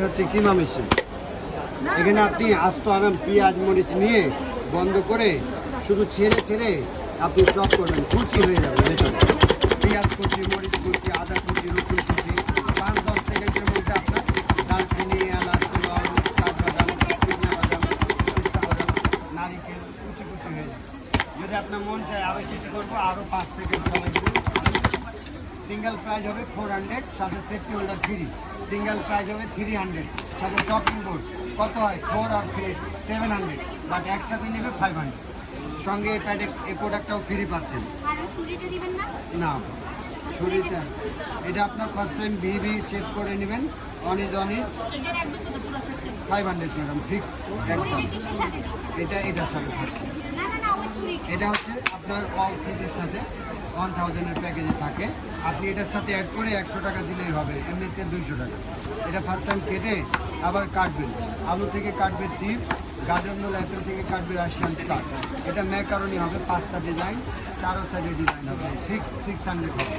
হচ্ছে কিমা মেশিন। এখানে আপনি আস্ত আরাম পেঁয়াজ মরিচ নিয়ে বন্ধ করে শুধু ছেড়ে ছেড়ে আপনি চপ করবেন, কুচি হয়ে যাবে ভেতরে। পেঁয়াজ কুচি, মরিচ কুচি, আদা কুচি, রসুন কুচি, 5-10 সেকেন্ডের মধ্যে আপনার দালচিনি, এলাচ, লবঙ্গ, কাঠবাদাম, চিনাবাদাম, পিস্তা বাদাম, নারিকেল কুচি কুচি হয়ে যাবে। যদি আপনার মন চায় আরও কিছু করবো, আরও 5 সেকেন্ড সময় দিন। সিঙ্গেল প্রাইস হবে 400, সাথে safety holder free. Single price হবে 300, সাথে চপিং বোর্ড। কত হয়? 4 আর 700, বাট একসাথে নেবে 500। সঙ্গে এই প্রোডাক্টটাও ফ্রি পাচ্ছেন। না, ছুরিটা এটা আপনার ফার্স্ট টাইম ভিভি সেভ করে নেবেন। অনিজ 500 ম্যাডাম, ফিক্সড একদম। এটার সাথে থাকছে। এটা হচ্ছে আপনার অল সেটের সাথে 1000-এর প্যাকেজে থাকে। আপনি এটার সাথে অ্যাড করে 100 টাকা দিলেই হবে, এমনিতে 200 টাকা। এটা ফার্স্ট টাইম কেটে আবার কাটবেন। আলু থেকে কাটবে চিপস, গাজর নল অ্যাপেল থেকে কাটবে রাশিয়ান স্লাদ। এটা ম্যাকারনি হবে, 5টা ডিজাইন, 4 সাইডে ডিজাইন হবে, ফিক্স 600 হবে।